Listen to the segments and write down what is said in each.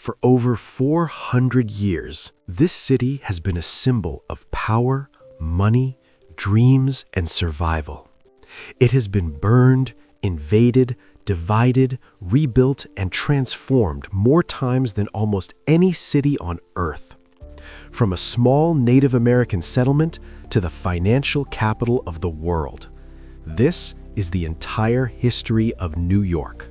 For over 400 years, this city has been a symbol of power, money, dreams, and survival. It has been burned, invaded, divided, rebuilt, and transformed more times than almost any city on Earth. From a small Native American settlement to the financial capital of the world, this is the entire history of New York.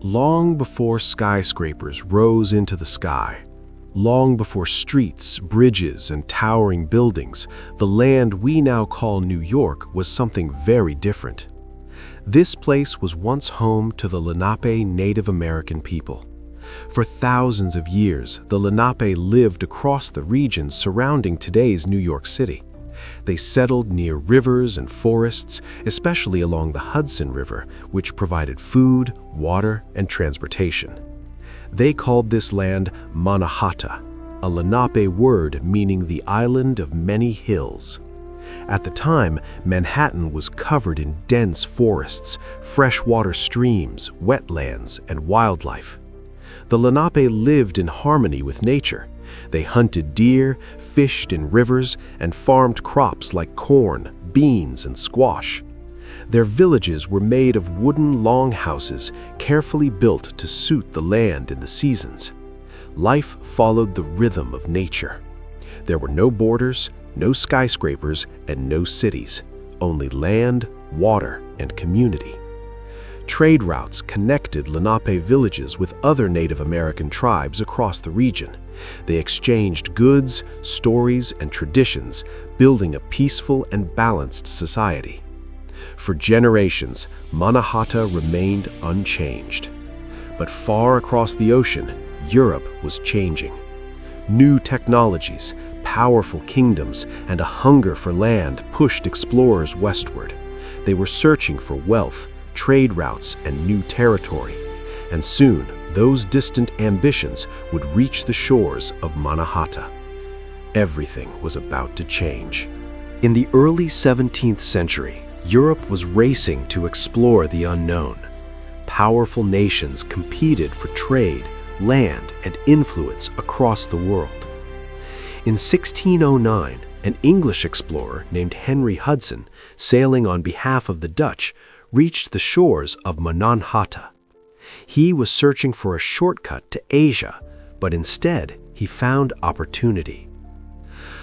Long before skyscrapers rose into the sky, long before streets, bridges, and towering buildings, the land we now call New York was something very different. This place was once home to the Lenape Native American people. For thousands of years, the Lenape lived across the regions surrounding today's New York City. They settled near rivers and forests, especially along the Hudson River, which provided food, water, and transportation. They called this land Mannahatta, a Lenape word meaning the island of many hills. At the time, Manhattan was covered in dense forests, freshwater streams, wetlands, and wildlife. The Lenape lived in harmony with nature. They hunted deer, fished in rivers, and farmed crops like corn, beans, and squash. Their villages were made of wooden longhouses, carefully built to suit the land and the seasons. Life followed the rhythm of nature. There were no borders, no skyscrapers, and no cities, only land, water, and community. Trade routes connected Lenape villages with other Native American tribes across the region. They exchanged goods, stories, and traditions, building a peaceful and balanced society. For generations, Mannahatta remained unchanged. But far across the ocean, Europe was changing. New technologies, powerful kingdoms, and a hunger for land pushed explorers westward. They were searching for wealth, trade routes, and new territory. And soon, those distant ambitions would reach the shores of Mannahatta. Everything was about to change. In the early 17th century, Europe was racing to explore the unknown. Powerful nations competed for trade, land, and influence across the world. In 1609, an English explorer named Henry Hudson, sailing on behalf of the Dutch, reached the shores of Mannahatta. He was searching for a shortcut to Asia, but instead he found opportunity.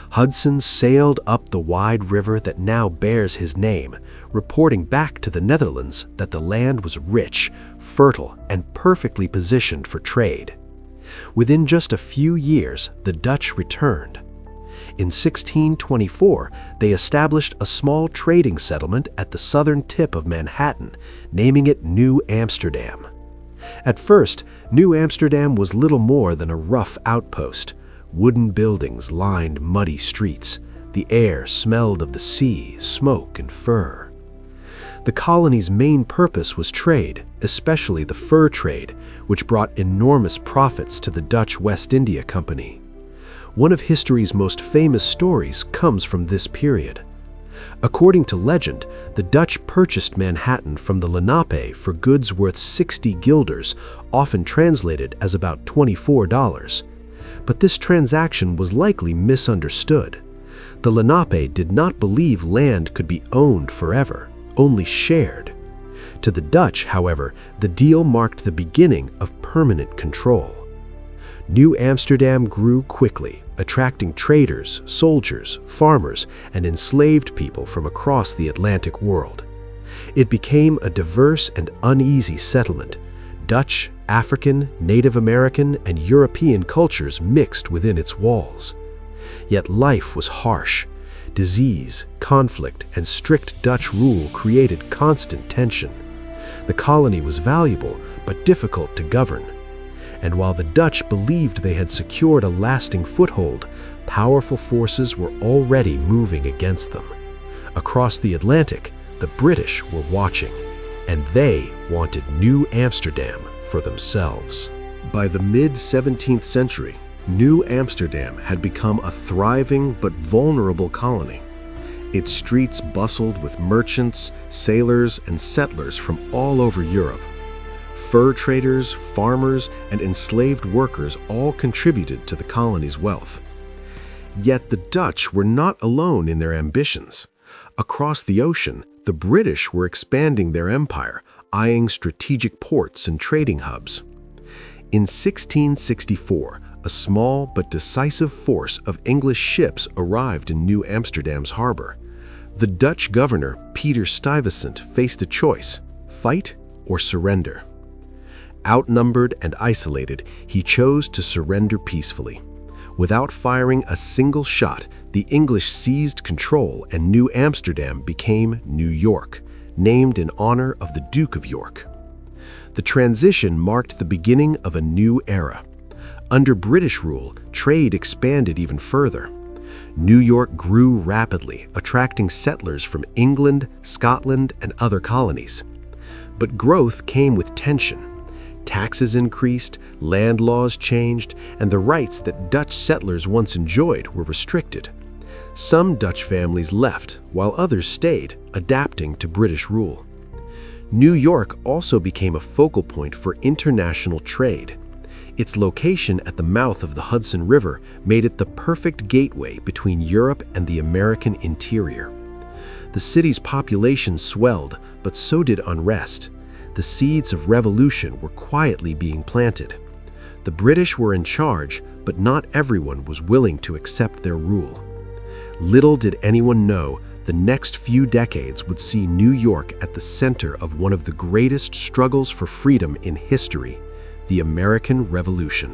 Hudson sailed up the wide river that now bears his name, reporting back to the Netherlands that the land was rich, fertile, and perfectly positioned for trade. Within just a few years, the Dutch returned. In 1624, they established a small trading settlement at the southern tip of Manhattan, naming it New Amsterdam. At first, New Amsterdam was little more than a rough outpost. Wooden buildings lined muddy streets. The air smelled of the sea, smoke, and fur. The colony's main purpose was trade, especially the fur trade, which brought enormous profits to the Dutch West India Company. One of history's most famous stories comes from this period. According to legend, the Dutch purchased Manhattan from the Lenape for goods worth 60 guilders, often translated as about $24. But this transaction was likely misunderstood. The Lenape did not believe land could be owned forever, only shared. To the Dutch, however, the deal marked the beginning of permanent control. New Amsterdam grew quickly, attracting traders, soldiers, farmers, and enslaved people from across the Atlantic world. It became a diverse and uneasy settlement. Dutch, African, Native American, and European cultures mixed within its walls. Yet life was harsh. Disease, conflict, and strict Dutch rule created constant tension. The colony was valuable, but difficult to govern. And while the Dutch believed they had secured a lasting foothold, powerful forces were already moving against them. Across the Atlantic, the British were watching, and they wanted New Amsterdam for themselves. By the mid-17th century, New Amsterdam had become a thriving but vulnerable colony. Its streets bustled with merchants, sailors, and settlers from all over Europe. Fur traders, farmers, and enslaved workers all contributed to the colony's wealth. Yet the Dutch were not alone in their ambitions. Across the ocean, the British were expanding their empire, eyeing strategic ports and trading hubs. In 1664, a small but decisive force of English ships arrived in New Amsterdam's harbor. The Dutch governor, Peter Stuyvesant, faced a choice: fight or surrender. Outnumbered and isolated, he chose to surrender peacefully. Without firing a single shot, the English seized control and New Amsterdam became New York, named in honor of the Duke of York. The transition marked the beginning of a new era. Under British rule, trade expanded even further. New York grew rapidly, attracting settlers from England, Scotland, and other colonies. But growth came with tension. Taxes increased, land laws changed, and the rights that Dutch settlers once enjoyed were restricted. Some Dutch families left, while others stayed, adapting to British rule. New York also became a focal point for international trade. Its location at the mouth of the Hudson River made it the perfect gateway between Europe and the American interior. The city's population swelled, but so did unrest. The seeds of revolution were quietly being planted. The British were in charge, but not everyone was willing to accept their rule. Little did anyone know the next few decades would see New York at the center of one of the greatest struggles for freedom in history, the American Revolution.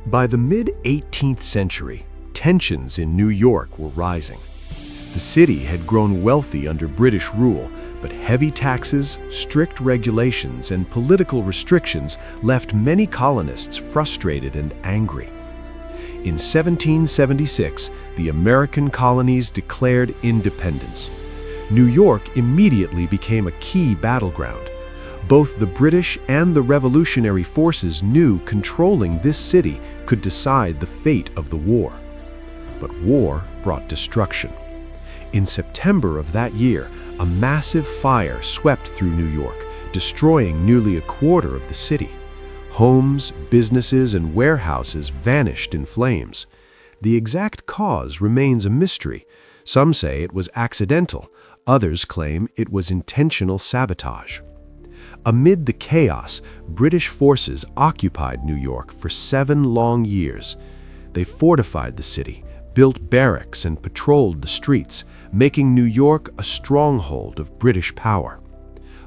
By the mid-18th century, tensions in New York were rising. The city had grown wealthy under British rule, but heavy taxes, strict regulations, and political restrictions left many colonists frustrated and angry. In 1776, the American colonies declared independence. New York immediately became a key battleground. Both the British and the revolutionary forces knew controlling this city could decide the fate of the war. But war brought destruction. In September of that year, a massive fire swept through New York, destroying nearly a quarter of the city. Homes, businesses, and warehouses vanished in flames. The exact cause remains a mystery. Some say it was accidental, others claim it was intentional sabotage. Amid the chaos, British forces occupied New York for 7 long years. They fortified the city, built barracks, and patrolled the streets, making New York a stronghold of British power.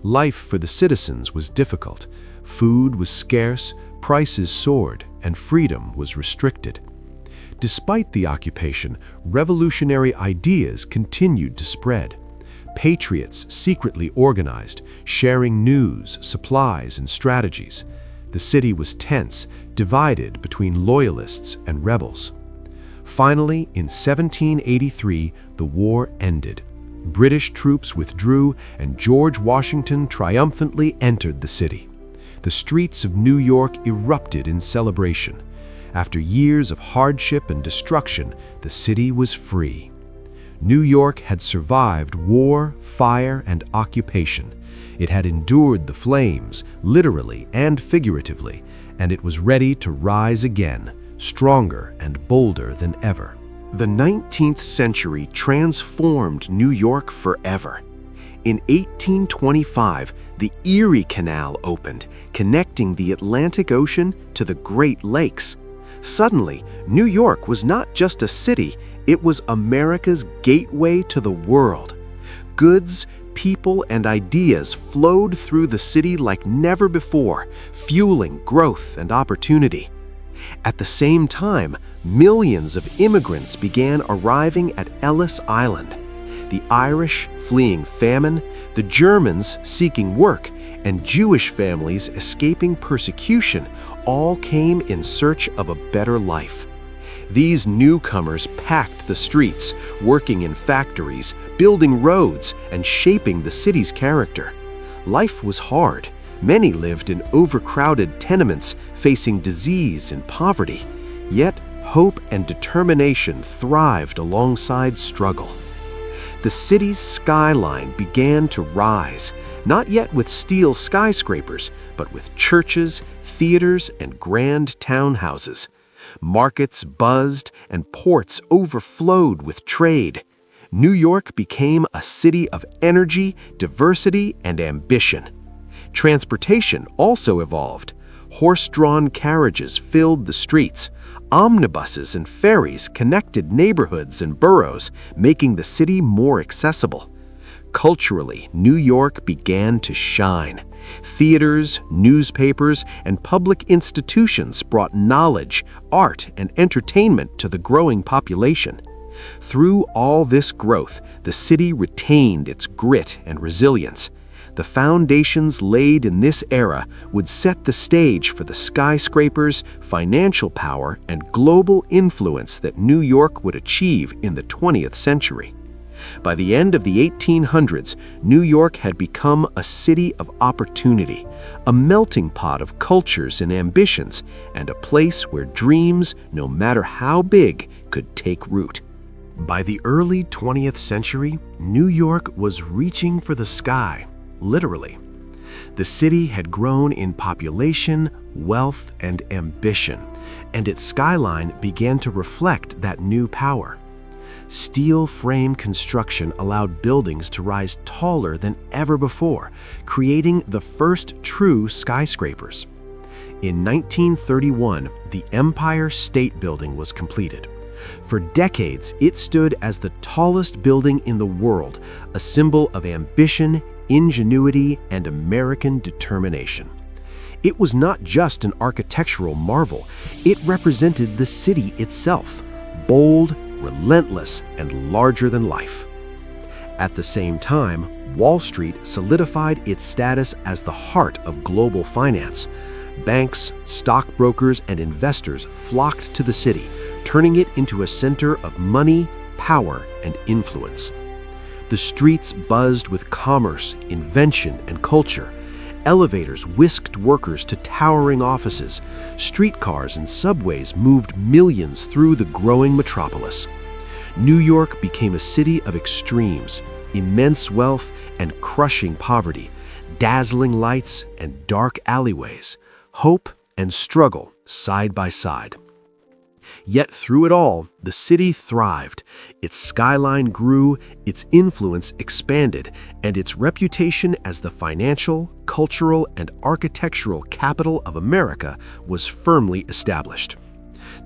Life for the citizens was difficult. Food was scarce, prices soared, and freedom was restricted. Despite the occupation, revolutionary ideas continued to spread. Patriots secretly organized, sharing news, supplies, and strategies. The city was tense, divided between loyalists and rebels. Finally, in 1783, the war ended. British troops withdrew, and George Washington triumphantly entered the city. The streets of New York erupted in celebration. After years of hardship and destruction, the city was free. New York had survived war, fire, and occupation. It had endured the flames, literally and figuratively, and it was ready to rise again, stronger and bolder than ever. The 19th century transformed New York forever. In 1825, the Erie Canal opened, connecting the Atlantic Ocean to the Great Lakes. Suddenly, New York was not just a city, it was America's gateway to the world. Goods, people, and ideas flowed through the city like never before, fueling growth and opportunity. At the same time, millions of immigrants began arriving at Ellis Island. The Irish fleeing famine, the Germans seeking work, and Jewish families escaping persecution all came in search of a better life. These newcomers packed the streets, working in factories, building roads, and shaping the city's character. Life was hard. Many lived in overcrowded tenements, facing disease and poverty. Yet, hope and determination thrived alongside struggle. the city's skyline began to rise, not yet with steel skyscrapers, but with churches, theaters, and grand townhouses. Markets buzzed and ports overflowed with trade. New York became a city of energy, diversity, and ambition. Transportation also evolved. Horse-drawn carriages filled the streets. Omnibuses and ferries connected neighborhoods and boroughs, making the city more accessible. Culturally, New York began to shine. Theaters, newspapers, and public institutions brought knowledge, art, and entertainment to the growing population. Through all this growth, the city retained its grit and resilience. The foundations laid in this era would set the stage for the skyscrapers, financial power, and global influence that New York would achieve in the 20th century. By the end of the 1800s, New York had become a city of opportunity, a melting pot of cultures and ambitions, and a place where dreams, no matter how big, could take root. By the early 20th century, New York was reaching for the sky, literally. The city had grown in population, wealth, and ambition, and its skyline began to reflect that new power. Steel frame construction allowed buildings to rise taller than ever before, creating the first true skyscrapers. In 1931, the Empire State Building was completed. For decades, it stood as the tallest building in the world, a symbol of ambition, ingenuity, and American determination. It was not just an architectural marvel, it represented the city itself, bold, relentless, and larger than life. At the same time, Wall Street solidified its status as the heart of global finance. Banks, stockbrokers, and investors flocked to the city, turning it into a center of money, power, and influence. The streets buzzed with commerce, invention, and culture. Elevators whisked workers to towering offices. Streetcars and subways moved millions through the growing metropolis. New York became a city of extremes, immense wealth and crushing poverty, dazzling lights and dark alleyways, hope and struggle side by side. Yet through it all, the city thrived. Its skyline grew, its influence expanded, and its reputation as the financial, cultural, and architectural capital of America was firmly established.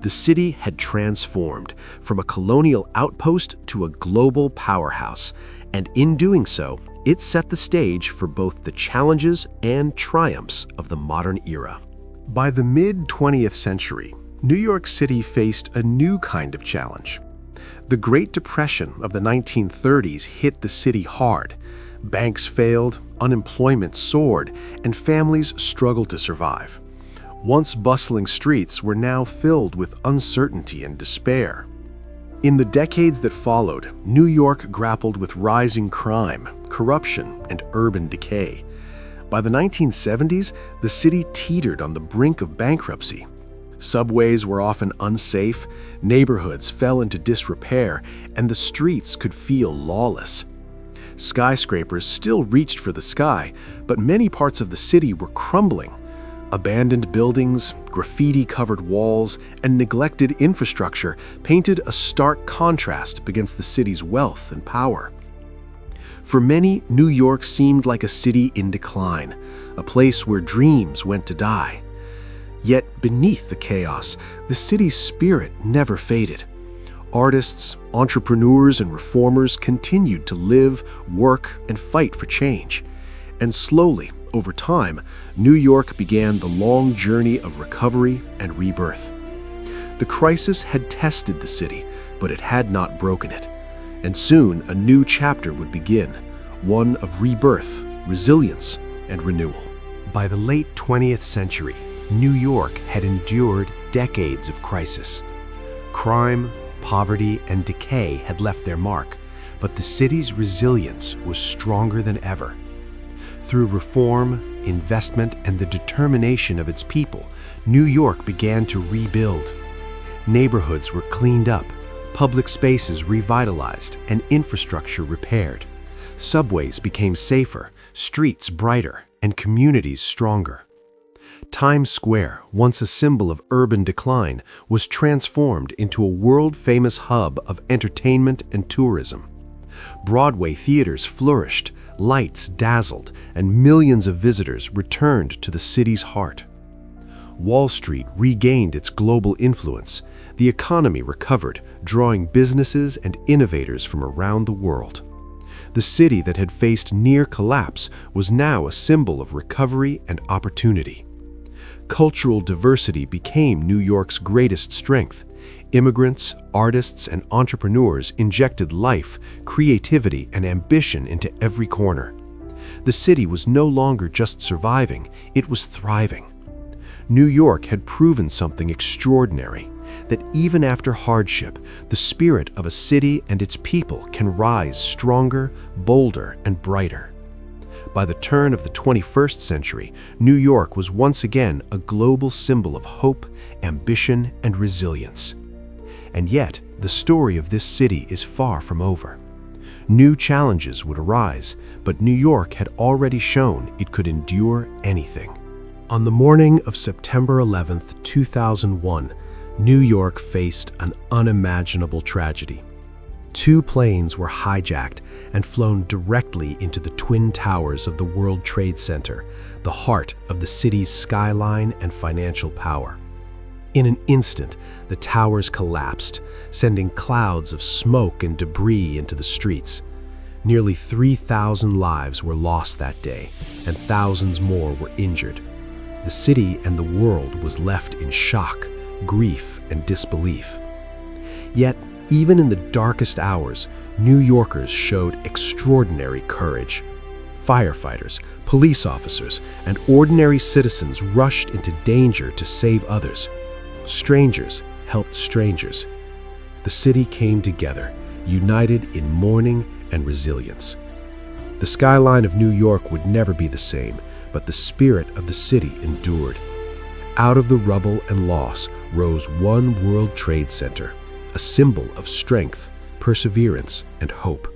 The city had transformed from a colonial outpost to a global powerhouse, and in doing so, it set the stage for both the challenges and triumphs of the modern era. By the mid-20th century, New York City faced a new kind of challenge. The Great Depression of the 1930s hit the city hard. Banks failed, unemployment soared, and families struggled to survive. Once bustling streets were now filled with uncertainty and despair. In the decades that followed, New York grappled with rising crime, corruption, and urban decay. By the 1970s, the city teetered on the brink of bankruptcy. Subways were often unsafe, neighborhoods fell into disrepair, and the streets could feel lawless. Skyscrapers still reached for the sky, but many parts of the city were crumbling. Abandoned buildings, graffiti-covered walls, and neglected infrastructure painted a stark contrast against the city's wealth and power. For many, New York seemed like a city in decline, a place where dreams went to die. Yet beneath the chaos, the city's spirit never faded. Artists, entrepreneurs, and reformers continued to live, work, and fight for change. And slowly, over time, New York began the long journey of recovery and rebirth. The crisis had tested the city, but it had not broken it. And soon a new chapter would begin, one of rebirth, resilience, and renewal. By the late 20th century, New York had endured decades of crisis. Crime, poverty, and decay had left their mark, but the city's resilience was stronger than ever. Through reform, investment, and the determination of its people, New York began to rebuild. Neighborhoods were cleaned up, Public spaces revitalized and infrastructure repaired. Subways became safer, streets brighter, and communities stronger. Times Square, once a symbol of urban decline, was transformed into a world-famous hub of entertainment and tourism. Broadway theaters flourished, lights dazzled, and millions of visitors returned to the city's heart. Wall Street regained its global influence. The economy recovered, drawing businesses and innovators from around the world. The city that had faced near collapse was now a symbol of recovery and opportunity. Cultural diversity became New York's greatest strength. Immigrants, artists, and entrepreneurs injected life, creativity, and ambition into every corner. The city was no longer just surviving, it was thriving. New York had proven something extraordinary, that even after hardship, the spirit of a city and its people can rise stronger, bolder, and brighter. By the turn of the 21st century, New York was once again a global symbol of hope, ambition, and resilience. And yet, the story of this city is far from over. New challenges would arise, but New York had already shown it could endure anything. On the morning of September 11, 2001, New York faced an unimaginable tragedy. Two planes were hijacked and flown directly into the Twin Towers of the World Trade Center, the heart of the city's skyline and financial power. In an instant, the towers collapsed, sending clouds of smoke and debris into the streets. Nearly 3,000 lives were lost that day, and thousands more were injured. The city and the world was left in shock, grief, and disbelief. Yet, even in the darkest hours, New Yorkers showed extraordinary courage. Firefighters, police officers, and ordinary citizens rushed into danger to save others. Strangers helped strangers. The city came together, united in mourning and resilience. The skyline of New York would never be the same, but the spirit of the city endured. Out of the rubble and loss rose one World Trade Center, a symbol of strength, perseverance, and hope.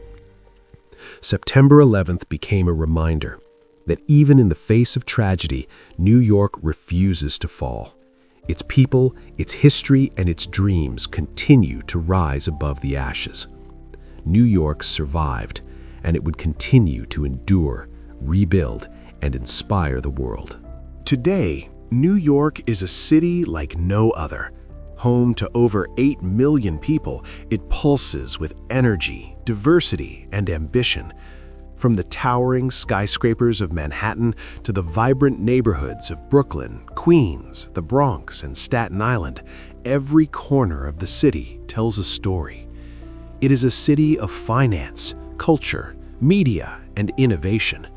September 11th became a reminder that even in the face of tragedy, New York refuses to fall. Its people, its history, and its dreams continue to rise above the ashes. New York survived, and it would continue to endure, rebuild, and inspire the world. Today, New York is a city like no other. Home to over 8 million people, it pulses with energy, diversity, and ambition. From the towering skyscrapers of Manhattan to the vibrant neighborhoods of Brooklyn, Queens, the Bronx, and Staten Island, every corner of the city tells a story. It is a city of finance, culture, media, and innovation.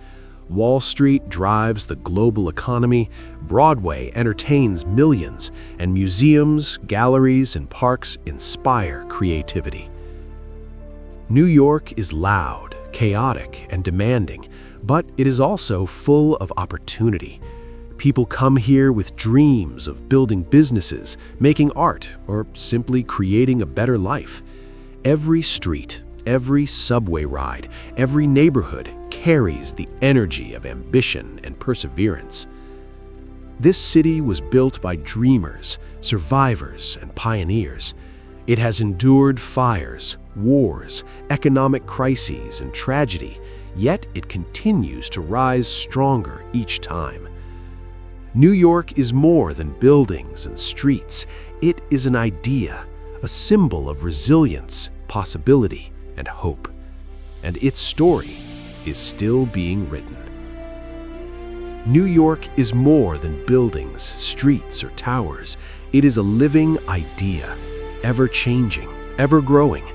Wall Street drives the global economy, Broadway entertains millions, and museums, galleries, and parks inspire creativity. New York is loud, chaotic, and demanding, but it is also full of opportunity. People come here with dreams of building businesses, making art, or simply creating a better life. Every street, every subway ride, every neighborhood carries the energy of ambition and perseverance. This city was built by dreamers, survivors, and pioneers. It has endured fires, wars, economic crises, and tragedy, yet it continues to rise stronger each time. New York is more than buildings and streets. It is an idea, a symbol of resilience, possibility, and hope. And its story is still being written. New York is more than buildings, streets, or towers. It is a living idea, ever changing, ever growing.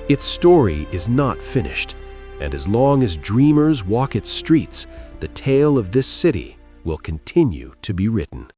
Its story is not finished, and as long as dreamers walk its streets, the tale of this city will continue to be written.